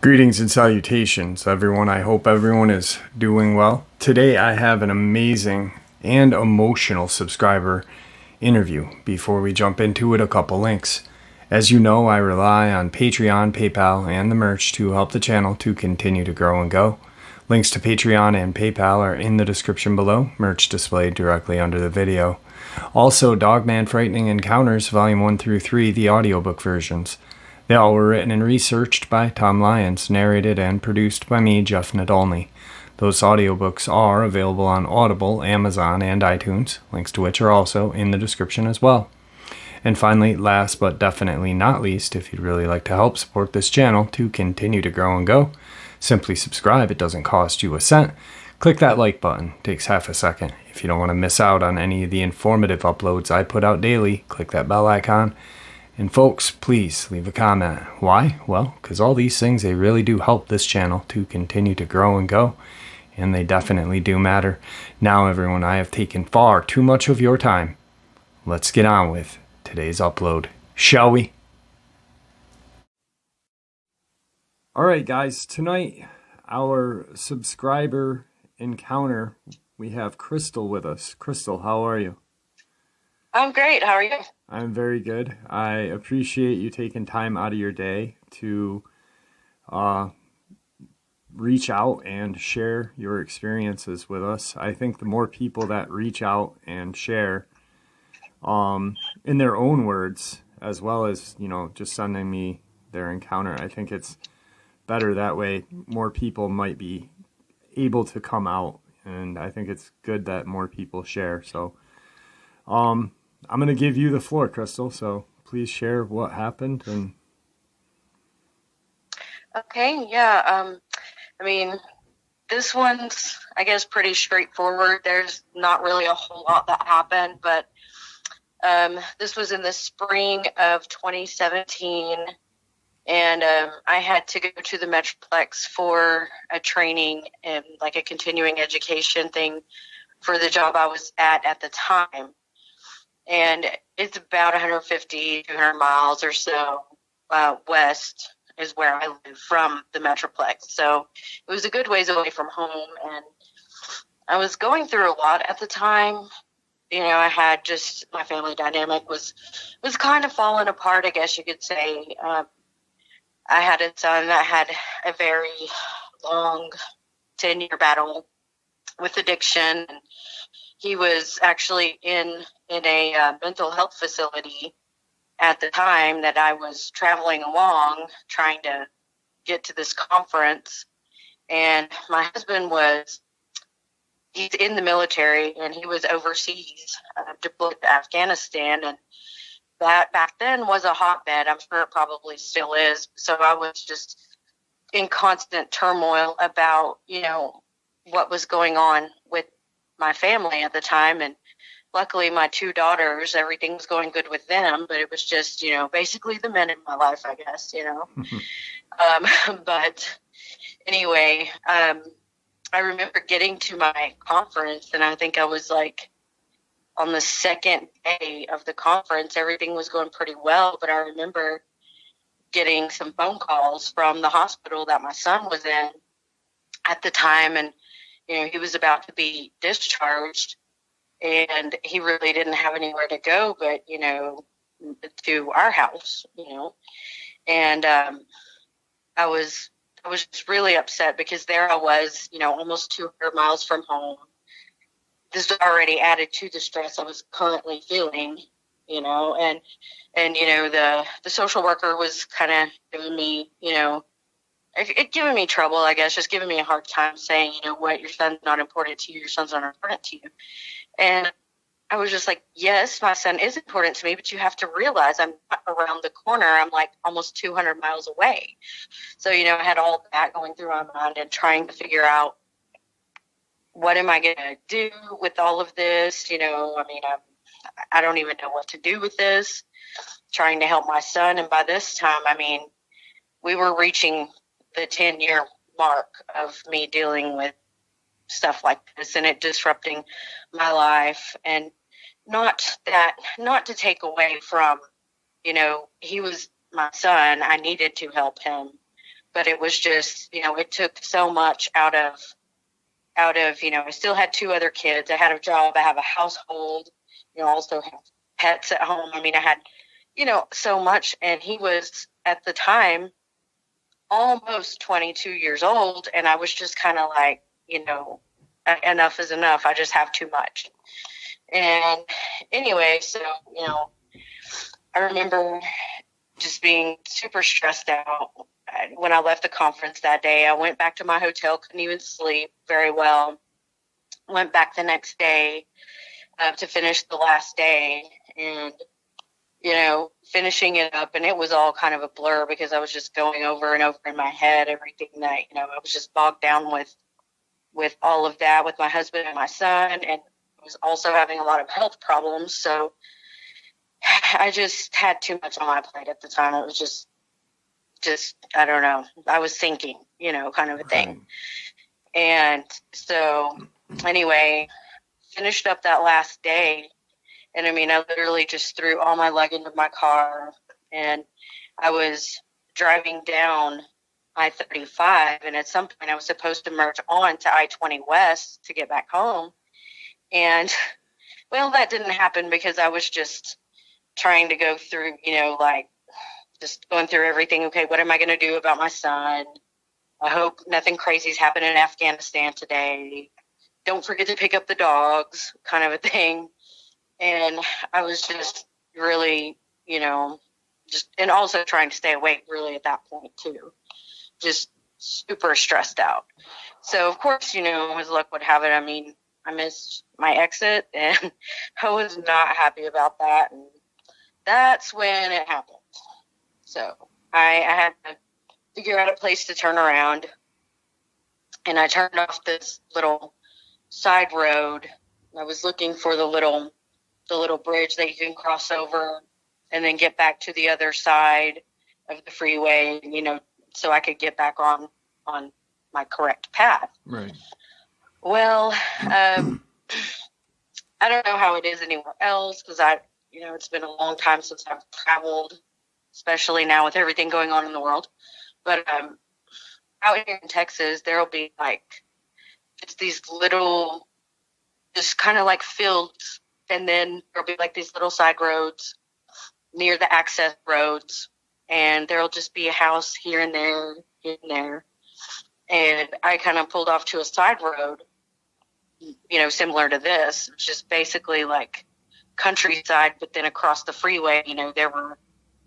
Greetings and salutations, everyone. I hope everyone is doing well. Today I have an amazing and emotional subscriber interview. Before we jump into it, a couple links. As you know, I rely on Patreon, PayPal, and the merch to help the channel to continue to grow and go. Links to Patreon and PayPal are in the description below, merch displayed directly under the video. Also, Dogman Frightening Encounters, Volume 1 through 3, the audiobook versions. They all were written and researched by Tom Lyons, narrated and produced by me, Jeff Nadolny. Those audiobooks are available on Audible, Amazon, and iTunes, links to which are also in the description as well. And finally, last but definitely not least, if you'd really like to help support this channel to continue to grow and go, simply subscribe. It doesn't cost you a cent. Click that like button. It takes half a second. If you don't want to miss out on any of the informative uploads I put out daily, click that bell icon. And folks, please leave a comment. Why? Well, because all these things, they really do help this channel to continue to grow and go. And they definitely do matter. Now, everyone, I have taken far too much of your time. Let's get on with today's upload, shall we? Alright guys, tonight, our subscriber encounter, we have Crystal with us. Crystal, how are you? I'm great. How are you? I'm very good. I appreciate you taking time out of your day to reach out and share your experiences with us. I think the more people that reach out and share in their own words, as well as, just sending me their encounter, I think it's better that way. More people might be able to come out, and I think it's good that more people share. So, I'm going to give you the floor, Crystal, so please share what happened. And Okay, yeah. I mean, this one's, I guess, pretty straightforward. There's not really a whole lot that happened, but this was in the spring of 2017, and I had to go to the Metroplex for a training and like a continuing education thing for the job I was at the time. And it's about 150, 200 miles or so west is where I live from the Metroplex. So it was a good ways away from home. And I was going through a lot at the time. I had just, my family dynamic was kind of falling apart, I guess you could say. I had a son that had a very long 10-year battle with addiction. And he was actually in a mental health facility at the time that I was traveling along, trying to get to this conference. And my husband he's in the military, and he was overseas, deployed to Afghanistan. And that back then was a hotbed. I'm sure it probably still is. So I was just in constant turmoil about, what was going on with my family at the time. And luckily my two daughters, everything was going good with them, but it was just, basically the men in my life, I guess, but anyway, I remember getting to my conference, and I think I was like on the second day of the conference, everything was going pretty well. But I remember getting some phone calls from the hospital that my son was in at the time. And he was about to be discharged, and he really didn't have anywhere to go but, to our house, And I was just really upset because there I was, almost 200 miles from home. This already added to the stress I was currently feeling, and the social worker was kind of giving me, giving me trouble, I guess, just giving me a hard time, saying, what, your son's not important to you, your son's not important to you. And I was just like, yes, my son is important to me, but you have to realize I'm not around the corner. I'm like almost 200 miles away. So, I had all that going through my mind and trying to figure out, what am I going to do with all of this? I don't even know what to do with this, trying to help my son. And by this time, we were reaching the 10-year mark of me dealing with stuff like this and it disrupting my life. And not to take away from, he was my son. I needed to help him, but it was just, it took so much out of, I still had 2 other kids. I had a job. I have a household, also have pets at home. I mean, I had, so much. And he was at the time almost 22 years old. And I was just kind of like, enough is enough. I just have too much. And anyway, so, I remember just being super stressed out. When I left the conference that day, I went back to my hotel, couldn't even sleep very well. Went back the next day to finish the last day, and, finishing it up. And it was all kind of a blur because I was just going over and over in my head everything that, I was just bogged down with all of that with my husband and my son. And I was also having a lot of health problems. So I just had too much on my plate at the time. It was just, I don't know. I was thinking, kind of a thing. And so anyway, finished up that last day. And I mean, I literally just threw all my luggage into my car, and I was driving down I-35. And at some point I was supposed to merge on to I-20 West to get back home. And well, that didn't happen because I was just trying to go through, just going through everything. Okay, what am I going to do about my son? I hope nothing crazy's happened in Afghanistan today. Don't forget to pick up the dogs, kind of a thing. And I was just really, and also trying to stay awake really at that point too. Just super stressed out. So of course, as luck would have it, I mean, I missed my exit, and I was not happy about that. And that's when it happened. So I had to figure out a place to turn around, and I turned off this little side road. I was looking for the little bridge that you can cross over and then get back to the other side of the freeway, so I could get back on my correct path. Right. Well, I don't know how it is anywhere else because it's been a long time since I've traveled, especially now with everything going on in the world. But out here in Texas, there'll be just these little, just kind of like fields, and then there'll be like these little side roads near the access roads, and there'll just be a house here and there, here and there. And I kind of pulled off to a side road, similar to this. It's just basically like countryside, but then across the freeway, there were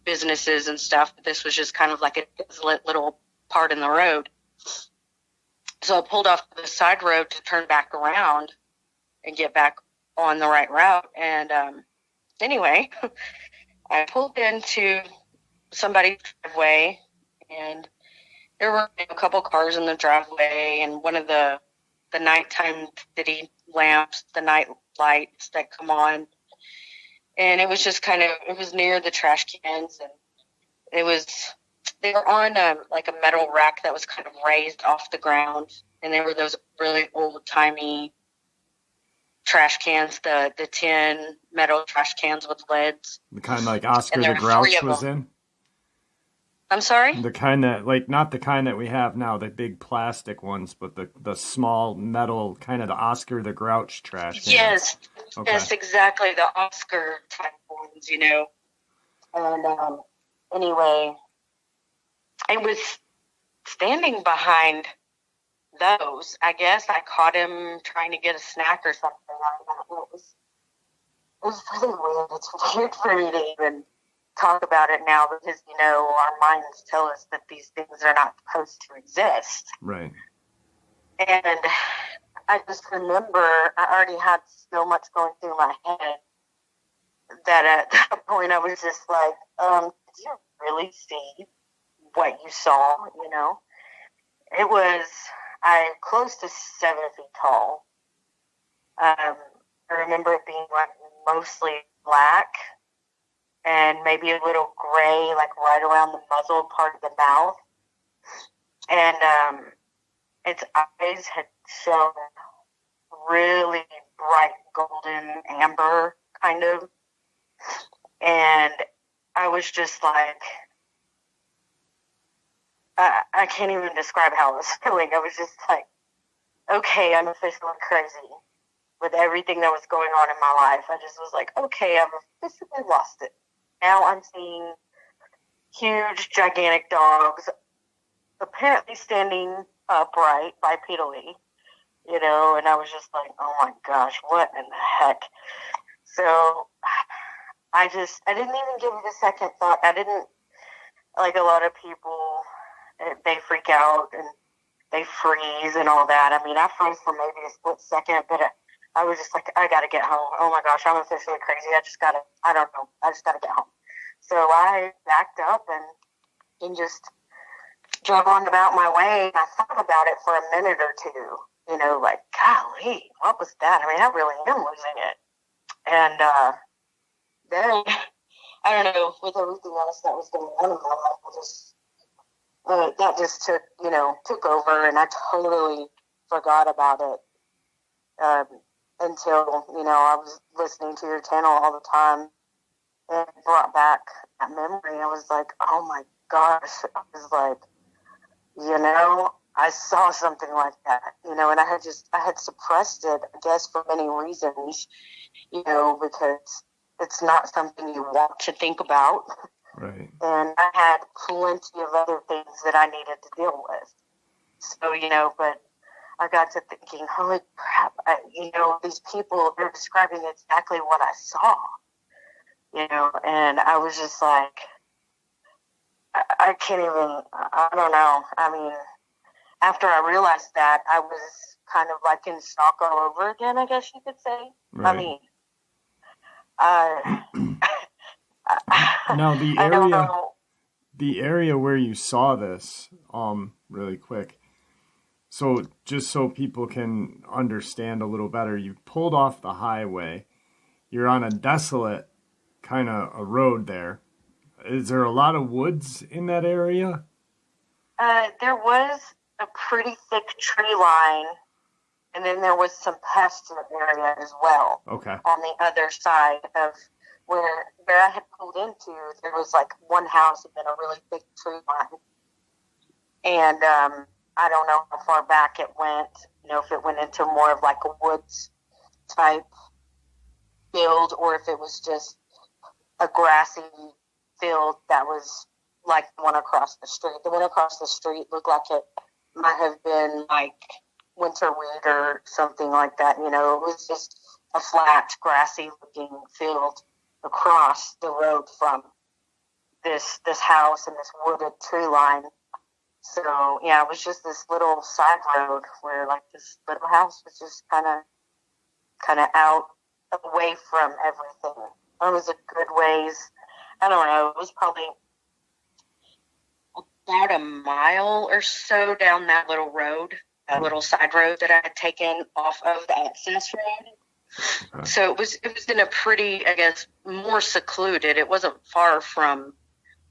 businesses and stuff, but this was just kind of like a desolate little part in the road. So I pulled off the side road to turn back around and get back on the right route. And anyway, I pulled into somebody's driveway, and there were a couple cars in the driveway, and one of the nighttime city lamps, the night lights that come on. And it was just it was near the trash cans, and they were on like a metal rack that was kind of raised off the ground. And they were those really old-timey trash cans, the tin metal trash cans with lids. The kind like Oscar the Grouch was in? I'm sorry? The kind that, not the kind that we have now, the big plastic ones, but the small metal, kind of the Oscar the Grouch trash cans. Yes, okay. Yes, exactly, the Oscar type ones, And anyway, I was standing behind those. I guess I caught him trying to get a snack or something. It was really weird. It's weird for me to even talk about it now because, our minds tell us that these things are not supposed to exist. Right. And I just remember I already had so much going through my head that at that point I was just like, did you really see what you saw, It was, close to 7 feet tall. I remember it being mostly black and maybe a little gray, right around the muzzle part of the mouth. And its eyes had shown really bright golden amber kind kind of. And I was just like, I can't even describe how I was feeling. I was just like, okay, I'm officially crazy with everything that was going on in my life. I just was like, okay, I've officially lost it. Now I'm seeing huge, gigantic dogs apparently standing upright bipedally, you know, and I was just like, oh my gosh, what in the heck? So I didn't even give it a second thought. I didn't, like a lot of people, they freak out and they freeze and all that. I mean, I froze for maybe a split second, but I was just like, I got to get home. Oh my gosh, I'm officially crazy. I just got to get home. So I backed up and just drove on about my way. And I thought about it for a minute or two, you know, like, golly, what was that? I mean, I really am losing it. And then, I don't know, with everything else that was going on in my life, that just took over, and I totally forgot about it until, you know, I was listening to your channel all the time, and it brought back that memory. I was like, oh my gosh, I was like, you know, I saw something like that, you know, and I had suppressed it, I guess, for many reasons, you know, because it's not something you want to think about. Right. And I had plenty of other things that I needed to deal with. So, you know, but I got to thinking, holy crap, you know, these people, they're describing exactly what I saw, you know, and I was just like, I can't even, I don't know. I mean, after I realized that, I was kind of like in shock all over again, I guess you could say. Right. I mean, now I the area where you saw this, really quick. So just so people can understand a little better, you pulled off the highway. You're on a desolate kind of a road there. Is there a lot of woods in that area? There was a pretty thick tree line, and then there was some pasture area as well. Okay. On the other side of where I had pulled into, there was like one house and then a really big tree line. And I don't know how far back it went, you know, if it went into more of like a woods type field or if it was just a grassy field that was like the one across the street. The one across the street looked like it might have been like winter wheat or something like that. You know, it was just a flat, grassy looking field across the road from this house and this wooded tree line. So yeah, it was just this little side road where like this little house was just kind of out away from everything. It was a good ways. I don't know. It was probably about a mile or so down that little road, that little side road that I had taken off of the access road. Okay. So it was in a pretty, I guess, more secluded. It wasn't far from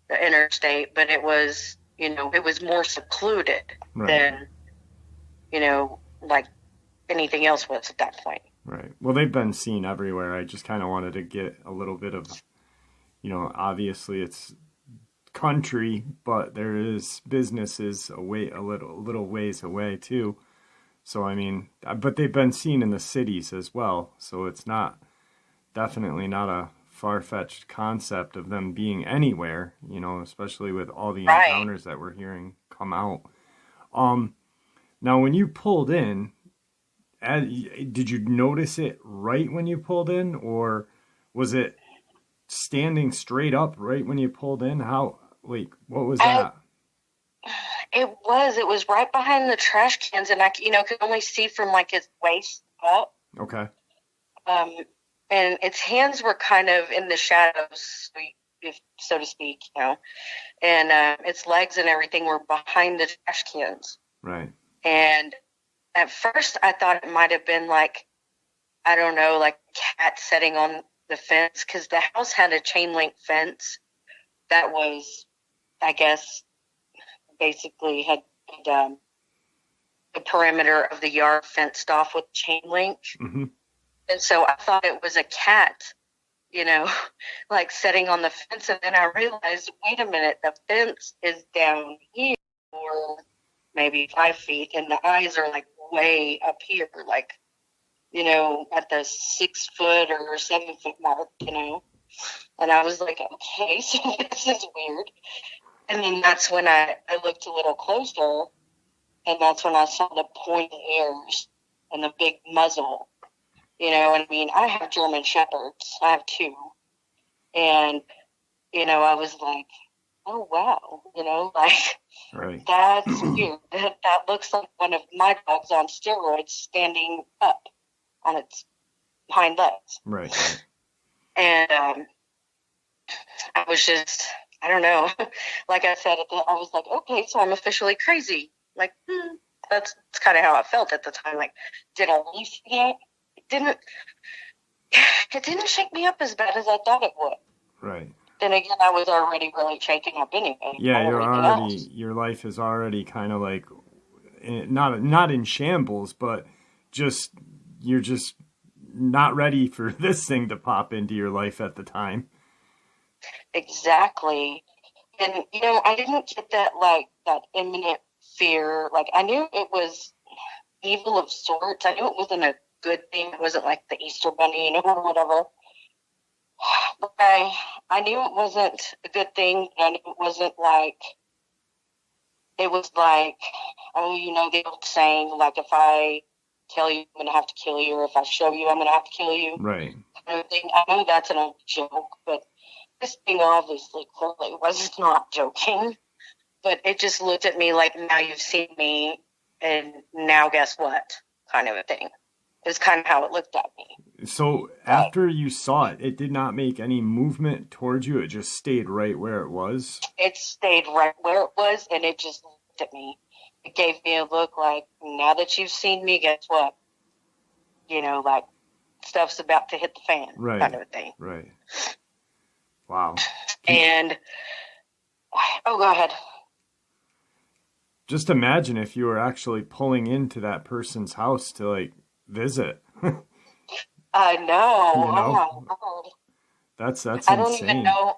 the interstate, but it was, you know, it was more secluded than, you know, like anything else was at that point. Right. Well, they've been seen everywhere. I just kind of wanted to get a little bit of, you know, obviously it's country, but there is businesses a little ways away too. So, I mean, but they've been seen in the cities as well. So it's definitely not a far-fetched concept of them being anywhere, you know, especially with all the encounters that we're hearing come out. Now, when you pulled in, did you notice it right when you pulled in, or was it standing straight up right when you pulled in? What was that? It was right behind the trash cans, and I, you know, could only see from like its waist up. Okay. And its hands were kind of in the shadows, so to speak, you know, and its legs and everything were behind the trash cans. Right. And at first, I thought it might have been like, I don't know, like a cat sitting on the fence, because the house had a chain link fence that was, I guess, basically had the perimeter of the yard fenced off with chain link. Mm-hmm. And so I thought it was a cat you know, like sitting on the fence. And then I realized, wait a minute, the fence is down here or maybe 5 feet, and the eyes are like way up here, like, you know, at the 6 foot or 7 foot mark, you know. And I was like, okay, so this is weird. And then that's when I looked a little closer, and that's when I saw the pointy ears and the big muzzle, you know. And I mean, I have German Shepherds. I have 2. And, you know, I was like, oh, wow, you know, like, Right. that's weird. That looks like one of my dogs on steroids standing up on its hind legs. Right. And I was just, I don't know. Like I said, I was like, okay, so I'm officially crazy. Like, that's kind of how I felt at the time. Like, did I really see it? It didn't shake me up as bad as I thought it would. Right. Then again, I was already really shaken up anyway. Yeah, your life is already kind of like, not in shambles, but you're just not ready for this thing to pop into your life at the time. Exactly. And, you know, I didn't get that imminent fear. Like, I knew it was evil of sorts. I knew it wasn't a good thing. It wasn't like the Easter Bunny, you know, or whatever. But I knew it wasn't a good thing. And it wasn't like, it was like, oh, you know, the old saying, like, if I tell you, I'm going to have to kill you, or if I show you, I'm going to have to kill you. Right. Kind of thing. I know that's an old joke, but this thing obviously clearly was not joking. But it just looked at me like, now you've seen me, and now guess what? Kind of a thing. Is kind of how it looked at me. So after you saw it, it did not make any movement towards you. It just stayed right where it was. It stayed right where it was, and it just looked at me. It gave me a look like, now that you've seen me, guess what? You know, like, stuff's about to hit the fan, right. Kind of a thing. Right. Wow. And, oh, go ahead. Just imagine if you were actually pulling into that person's house to, like, visit. I know. You know? Oh, my God. That's I don't insane. even know.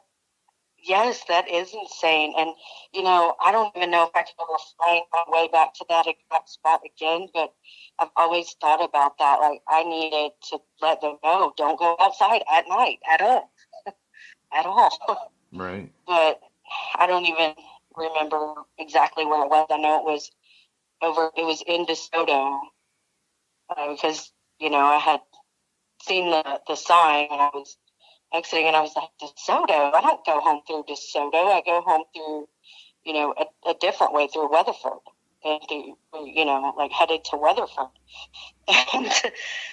Yes, that is insane. And, you know, I don't even know if I can ever find my way back to that exact spot again, but I've always thought about that. Like, I needed to let them know, don't go outside at night at all. At all. Right. But I don't even remember exactly where it was. I know it was in DeSoto, because, you know, I had seen the sign when I was exiting, and I was like, DeSoto? I don't go home through DeSoto. I go home through, you know, a different way through Weatherford, and through, you know, like headed to Weatherford. And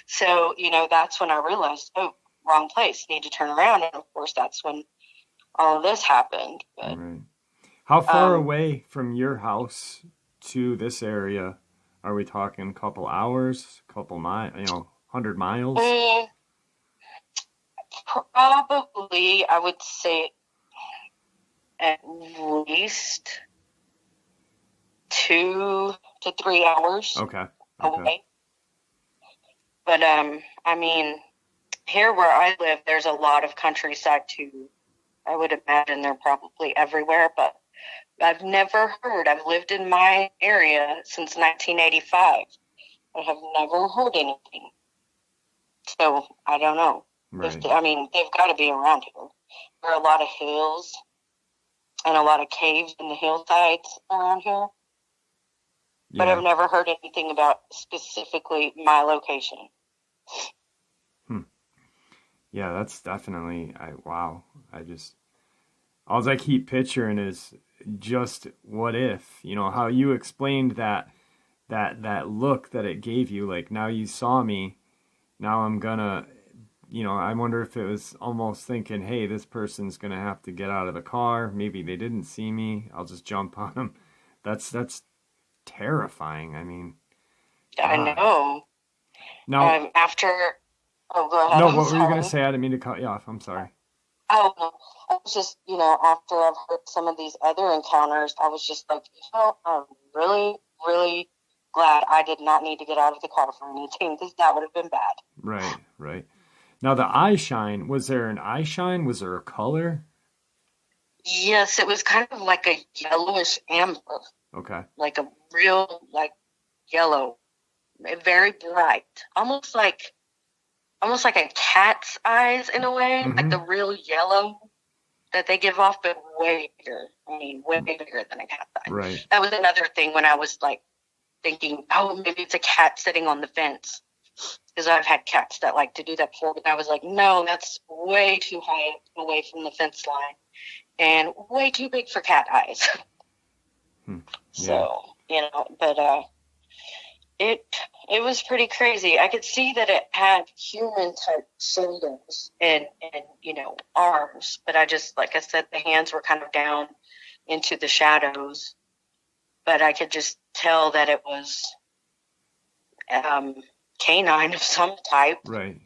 so, you know, that's when I realized, oh, wrong place, need to turn around. And of course, that's when all of this happened. But, right. How far away from your house to this area are we talking? A couple hours, couple miles, 100 miles? Probably, I would say at least 2 to 3 hours. Okay. Away. But I mean, here where I live, there's a lot of countryside too. I would imagine they're probably everywhere, but I've never heard. I've lived in my area since 1985. I have never heard anything. So I don't know. Right. I mean, they've got to be around here. There are a lot of hills and a lot of caves in the hillsides around here. Yeah. But I've never heard anything about specifically my location. Yeah, that's definitely, wow. All I keep picturing is just what if, how you explained that look that it gave you, like, now you saw me, now I'm gonna, I wonder if it was almost thinking, hey, this person's gonna have to get out of the car. Maybe they didn't see me. I'll just jump on them. That's terrifying. I mean, I know. Now, oh, go ahead. No, what were you going to say? I didn't mean to cut you off. I'm sorry. Oh, no. I was just, after I've heard some of these other encounters, I was just like, I'm really, really glad I did not need to get out of the car for anything, because that would have been bad. Right. Now the eye shine, was there an eye shine? Was there a color? Yes, it was kind of like a yellowish amber, Okay. like a real like yellow, very bright, almost like a cat's eyes in a way, like the Mm-hmm. real yellow that they give off, but way bigger. I mean, way bigger than a cat's eye. Right. That was another thing when I was like thinking, oh, maybe it's a cat sitting on the fence. Because I've had cats that like to do that before, but I was like, no, that's way too high away from the fence line and way too big for cat eyes. Hmm. Yeah. So, but it it was pretty crazy. I could see that it had human type shoulders and arms, but I just, like I said, the hands were kind of down into the shadows. But I could just tell that it was canine of some type. Right.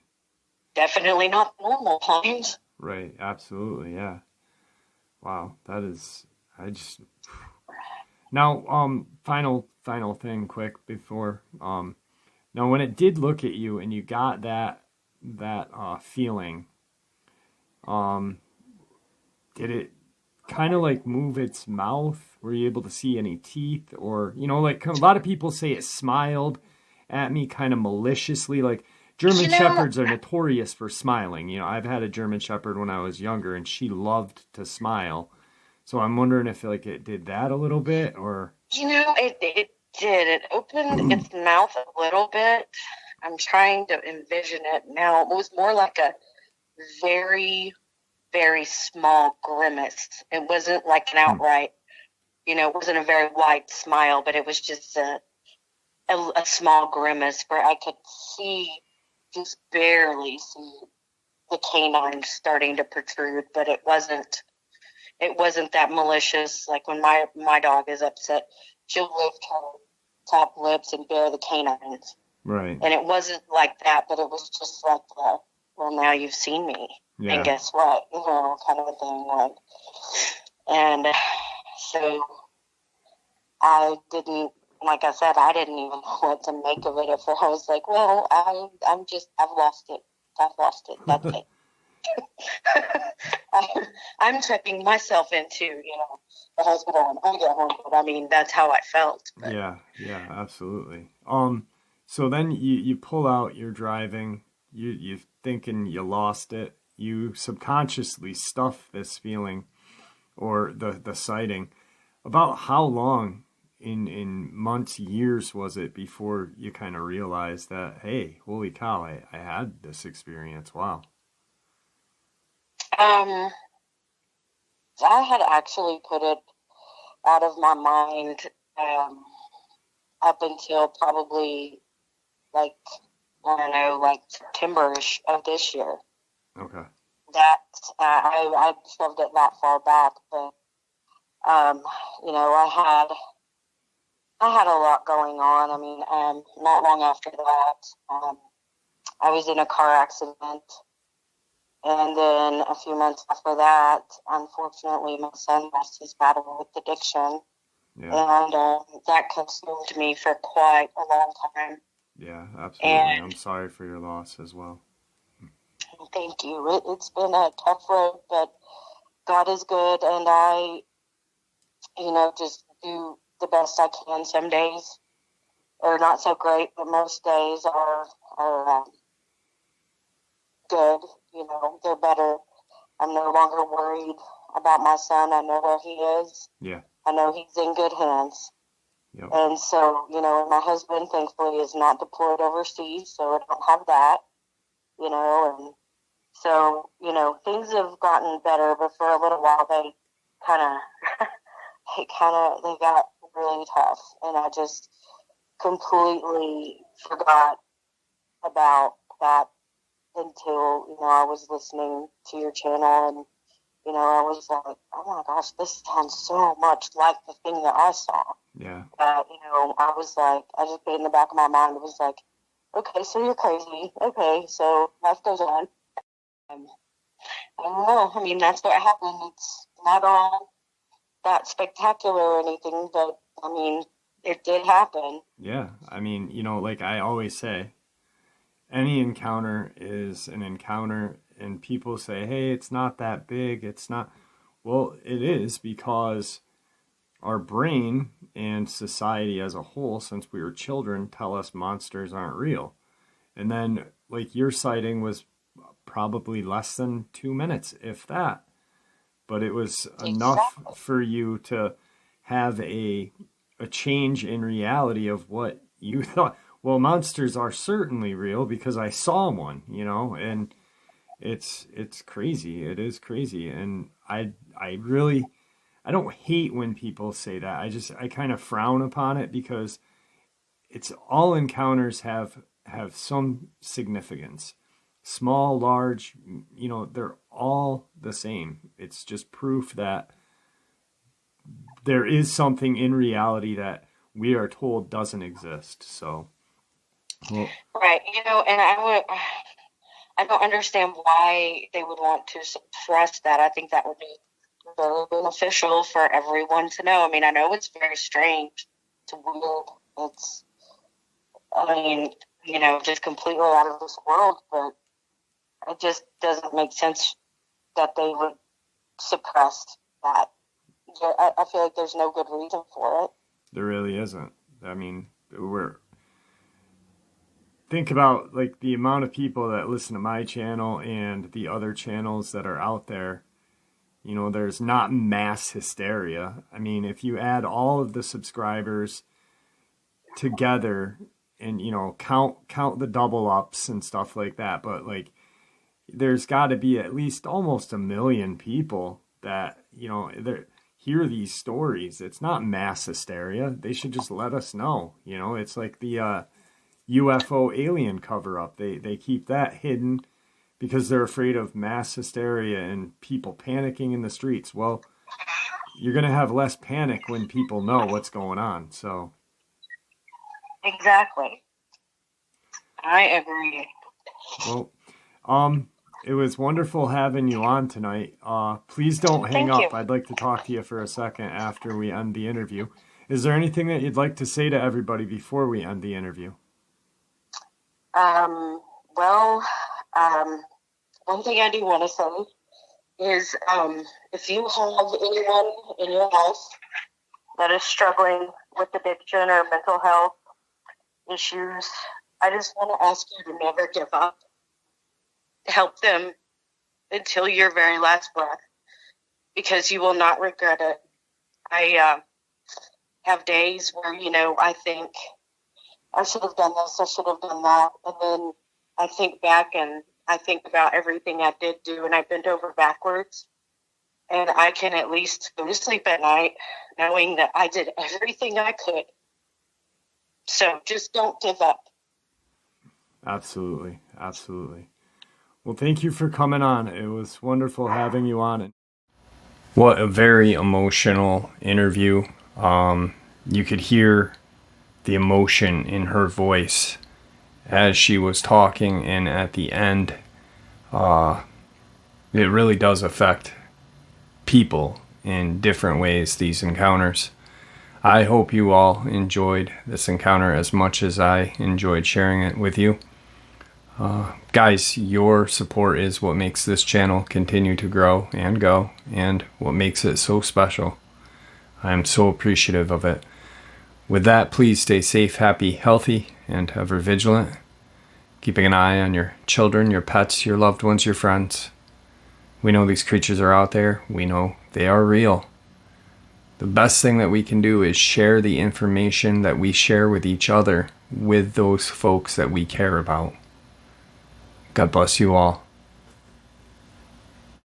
Definitely not normal kinds. Right. Absolutely. Yeah. Wow. That is, I just, now, final thing quick before, now when it did look at you and you got that feeling, um, did it kind of like move its mouth? Were you able to see any teeth? Or, like a lot of people say it smiled at me kind of maliciously. Like German You know, Shepherds are notorious for smiling. I've had a German Shepherd when I was younger and she loved to smile. So I'm wondering if like it did that a little bit or. it did. It opened its mouth a little bit. I'm trying to envision it now. It was more like a very, very small grimace. It wasn't like an outright, it wasn't a very wide smile, but it was just a small grimace where I could just barely see the canine starting to protrude, but it wasn't that malicious. Like when my dog is upset, she'll lift her top lips and bare the canines. Right. And it wasn't like that, but it was just like, well, now you've seen me. Yeah. And guess what? Kind of a thing. And so I didn't, like I said, I didn't even know what to make of it at first. I was like, well, I've lost it. That's it. I'm checking myself into, the hospital when I get home. But I mean, that's how I felt. But. Yeah, absolutely. So then you pull out, you're driving, you thinking you lost it. You subconsciously stuff this feeling or the sighting. About how long in months, years was it before you kind of realized that, hey, holy cow, I had this experience. Wow. I had actually put it out of my mind up until probably like, I don't know, like September-ish of this year. Okay. That I shoved it that far back, but I had a lot going on. I mean, not long after that, I was in a car accident. And then a few months after that, unfortunately, my son lost his battle with addiction. Yeah. And that consumed me for quite a long time. Yeah, absolutely. I'm sorry for your loss as well. Thank you. It's been a tough road, but God is good. And I, just do the best I can. Some days are not so great, but most days are good. They're better. I'm no longer worried about my son. I know where he is. Yeah. I know he's in good hands. Yep. And so, my husband thankfully is not deployed overseas, so I don't have that, and so, things have gotten better, but for a little while they got really tough, and I just completely forgot about that until, I was listening to your channel and, I was like, oh my gosh, this sounds so much like the thing that I saw. Yeah. I was like, I just put it in the back of my mind. It was like, okay, so you're crazy. Okay, so life goes on. I don't know. I mean, that's what happened. It's not all that spectacular or anything, but I mean, it did happen. Yeah. I mean, like I always say, any encounter is an encounter, and people say, hey, it's not that big, it's not. Well, it is, because our brain and society as a whole, since we were children, tell us monsters aren't real. And then, like, your sighting was probably less than 2 minutes, if that. But it was enough for you to have a change in reality of what you thought. Well, monsters are certainly real because I saw one, and it's crazy. It is crazy. And I don't hate when people say that. I kind of frown upon it, because it's all encounters have some significance. Small, large, they're all the same. It's just proof that there is something in reality that we are told doesn't exist. So, well, right. And I don't understand why they would want to suppress that. I think that would be very beneficial for everyone to know. I mean, I know it's very strange. It's weird. It's, just completely out of this world, but it just doesn't make sense that they would suppress that. I feel like there's no good reason for it. There really isn't. I mean, think about, like, the amount of people that listen to my channel and the other channels that are out there. There's not mass hysteria. I mean, if you add all of the subscribers together and, count the double ups and stuff like that, but, like, there's got to be at least almost 1 million people that, hear these stories. It's not mass hysteria. They should just let us know. It's like the UFO alien cover-up. They keep that hidden because they're afraid of mass hysteria and people panicking in the streets. Well, you're going to have less panic when people know what's going on. So, exactly. I agree. Well, it was wonderful having you on tonight. Please don't hang up. I'd like to talk to you for a second after we end the interview. Is there anything that you'd like to say to everybody before we end the interview? One thing I do want to say is, if you have anyone in your house that is struggling with addiction or mental health issues, I just want to ask you to never give up. Help them until your very last breath, because you will not regret it. I have days where, I think I should have done this, I should have done that. And then I think back and I think about everything I did do, and I bent over backwards. And I can at least go to sleep at night knowing that I did everything I could. So just don't give up. Absolutely. Absolutely. Well, thank you for coming on. It was wonderful having you on. What a very emotional interview. You could hear the emotion in her voice as she was talking, and at the end, it really does affect people in different ways, these encounters. I hope you all enjoyed this encounter as much as I enjoyed sharing it with you. Guys, your support is what makes this channel continue to grow and go, and what makes it so special. I am so appreciative of it. With that, please stay safe, happy, healthy, and ever vigilant. Keeping an eye on your children, your pets, your loved ones, your friends. We know these creatures are out there. We know they are real. The best thing that we can do is share the information that we share with each other with those folks that we care about. God bless you all.